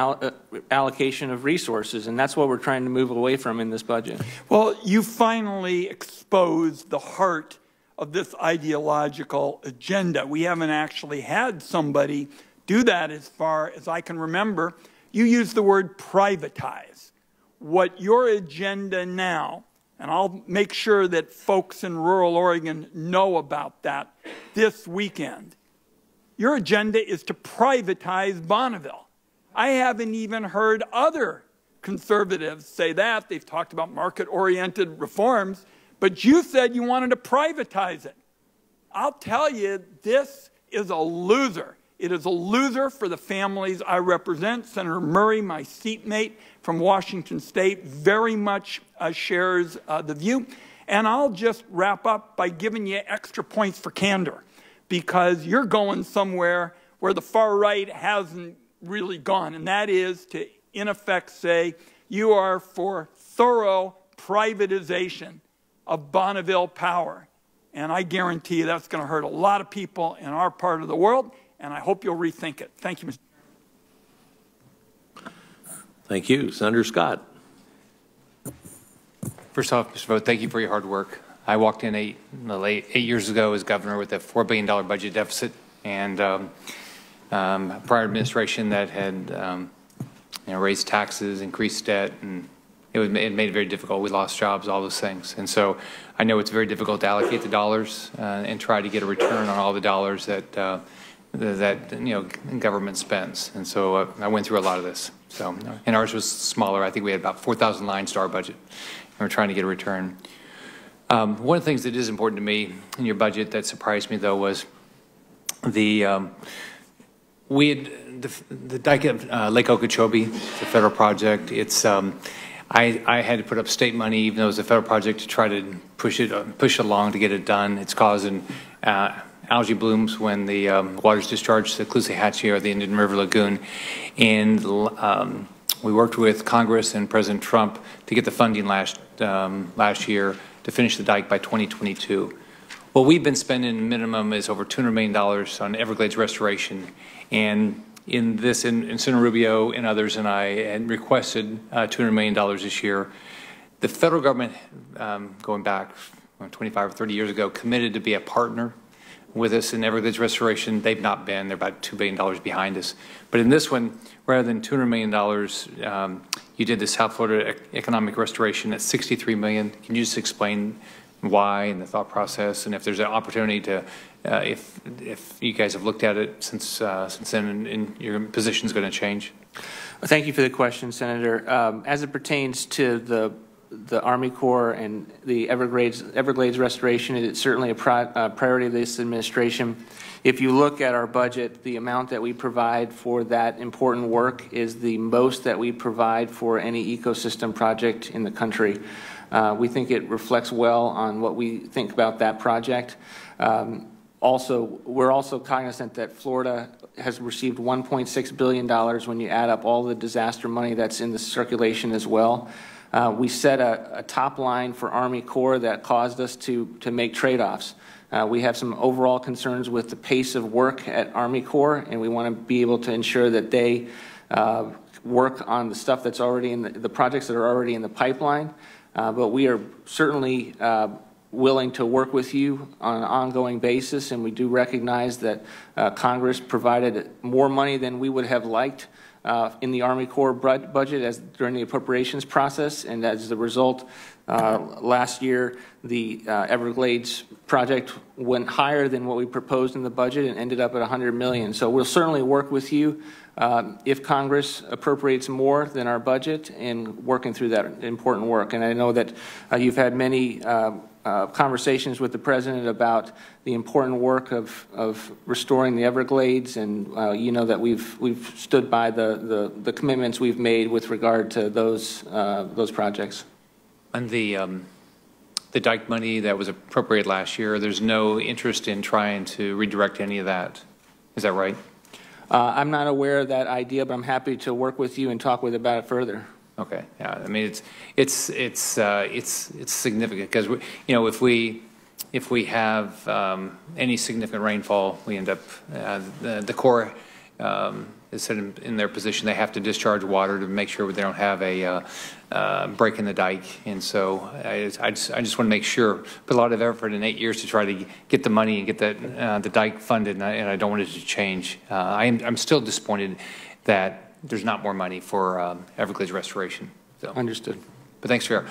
allocation of resources, and that's what we're trying to move away from in this budget. Well, you finally exposed the heart of this ideological agenda. We haven't actually had somebody do that as far as I can remember. You used the word privatize. What your agenda now, and I'll make sure that folks in rural Oregon know about that this weekend, your agenda is to privatize Bonneville. I haven't even heard other conservatives say that. They've talked about market-oriented reforms, but you said you wanted to privatize it. I'll tell you, this is a loser. It is a loser for the families I represent. Senator Murray, my seatmate from Washington State, very much shares the view. And I'll just wrap up by giving you extra points for candor, because you're going somewhere where the far right hasn't really gone, and that is to, in effect, say you are for thorough privatization of Bonneville Power. And I guarantee you that's going to hurt a lot of people in our part of the world, and I hope you'll rethink it. Thank you, Mr. Thank you. Senator Scott. First off, Mr. Vogt, thank you for your hard work. I walked in eight years ago as governor with a $4 billion budget deficit, and prior administration that had raised taxes, increased debt, and it made it very difficult. We lost jobs, all those things. And so I know it's very difficult to allocate the dollars and try to get a return on all the dollars that government spends. And so I went through a lot of this. So, and ours was smaller. I think we had about 4,000 lines to our budget, and we're trying to get a return. One of the things that is important to me in your budget that surprised me, though, was the dike at Lake Okeechobee, the federal project. It's I had to put up state money, even though it was a federal project, to try to push along to get it done. It's causing algae blooms when the water's discharged to the Caloosahatchee or the Indian River Lagoon, and we worked with Congress and President Trump to get the funding last year to finish the dike by 2022. What we've been spending minimum is over $200 million on Everglades restoration, and Senator Rubio and others and I had requested $200 million this year. The federal government, going back 25 or 30 years ago, committed to be a partner with us in Everglades restoration. They've not been. They're about $2 billion behind us. But in this one, rather than $200 million, you did the South Florida economic restoration at $63 million. Can you just explain why and the thought process, and if there's an opportunity to, if you guys have looked at it since then, and your position is going to change? Thank you for the question, Senator. As it pertains to the Army Corps and the Everglades restoration, it's certainly a priority of this administration. If you look at our budget, the amount that we provide for that important work is the most that we provide for any ecosystem project in the country. We think it reflects well on what we think about that project. We're also cognizant that Florida has received $1.6 billion when you add up all the disaster money that's in the circulation as well. We set a top line for Army Corps that caused us to make trade-offs. We have some overall concerns with the pace of work at Army Corps, and we want to be able to ensure that they work on the stuff that's already in the projects that are already in the pipeline. But we are certainly willing to work with you on an ongoing basis, and we do recognize that Congress provided more money than we would have liked in the Army Corps budget during the appropriations process, and as a result, last year the Everglades project went higher than what we proposed in the budget and ended up at $100 million. So we'll certainly work with you if Congress appropriates more than our budget in working through that important work. And I know that you've had many conversations with the President about the important work of restoring the Everglades, and you know that we've stood by the commitments we've made with regard to those projects. And the dike money that was appropriated last year, there's no interest in trying to redirect any of that. Is that right? I'm not aware of that idea, but I'm happy to work with you and talk with about it further. Okay. Yeah. I mean, it's significant because you know if we have any significant rainfall, we end up the Corps is in their position. They have to discharge water to make sure they don't have a break in the dike. And so I just want to make sure, put a lot of effort in 8 years to try to get the money and get that the dike funded, and I don't want it to change. I'm still disappointed that there's not more money for Everglades restoration. So. Understood. But thanks for your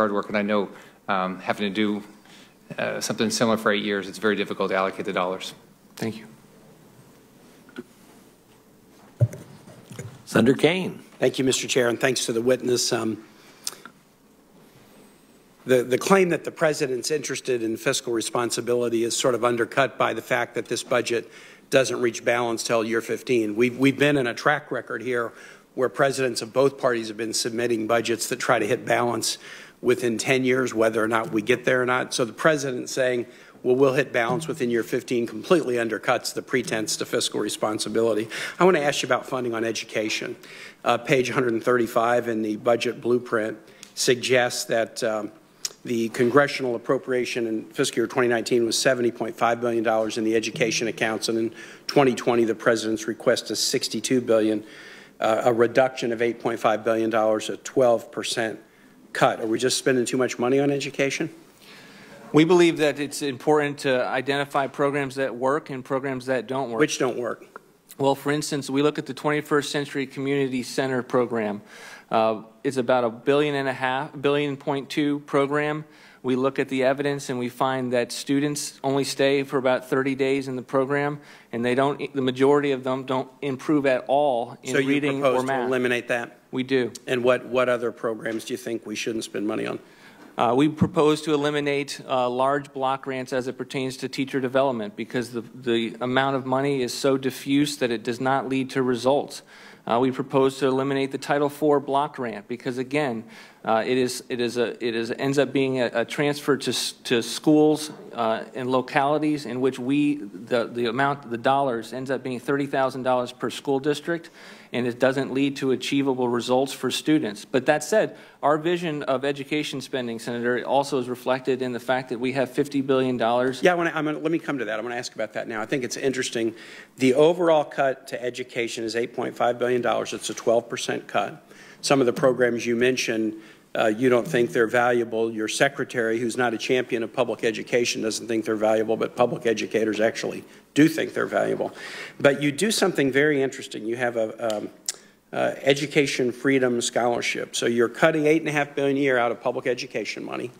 hard work, and I know having to do something similar for 8 years, it's very difficult to allocate the dollars. Thank you. Senator Kane. Thank you, Mr. Chair, and thanks to the witness. The claim that the President's interested in fiscal responsibility is sort of undercut by the fact that this budget doesn't reach balance till year 15. We've been in a track record here where presidents of both parties have been submitting budgets that try to hit balance within 10 years, whether or not we get there or not. So the President saying, well, we'll hit balance within year 15 completely undercuts the pretense to fiscal responsibility. I want to ask you about funding on education. Page 135 in the budget blueprint suggests that the congressional appropriation in fiscal year 2019 was $70.5 billion in the education accounts, and in 2020 the President's request is $62 billion, a reduction of $8.5 billion, a 12% cut. Are we just spending too much money on education? We believe that it's important to identify programs that work and programs that don't work. Which don't work? Well, for instance, we look at the 21st Century Community Center program. It's about $1.5 billion program. We look at the evidence and we find that students only stay for about 30 days in the program, and the majority of them don't improve at all in reading or math. So you propose to eliminate that? We do. And what other programs do you think we shouldn't spend money on? We propose to eliminate large block grants as it pertains to teacher development, because the amount of money is so diffuse that it does not lead to results. We propose to eliminate the Title IV block grant because, again, it ends up being a transfer to schools and localities in which the dollars ends up being $30,000 per school district, and it doesn't lead to achievable results for students. But that said, our vision of education spending, Senator, also is reflected in the fact that we have $50 billion. Yeah, let me come to that. I'm going to ask about that now. I think it's interesting. The overall cut to education is $8.5 billion. It's a 12% cut. Some of the programs you mentioned, you don't think they're valuable. Your secretary, who's not a champion of public education, doesn't think they're valuable, but public educators actually do think they're valuable. But you do something very interesting. You have a education freedom scholarship. So you're cutting $8.5 billion a year out of public education money,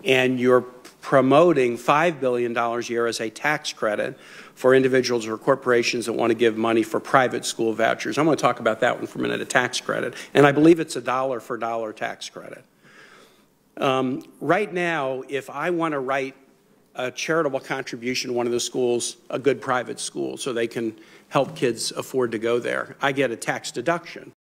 and you're promoting $5 billion a year as a tax credit for individuals or corporations that want to give money for private school vouchers. I'm going to talk about that one for a minute, a tax credit. And I believe it's a dollar for dollar tax credit. Right now, if I want to write a charitable contribution to one of the schools, a good private school, so they can help kids afford to go there, I get a tax deduction.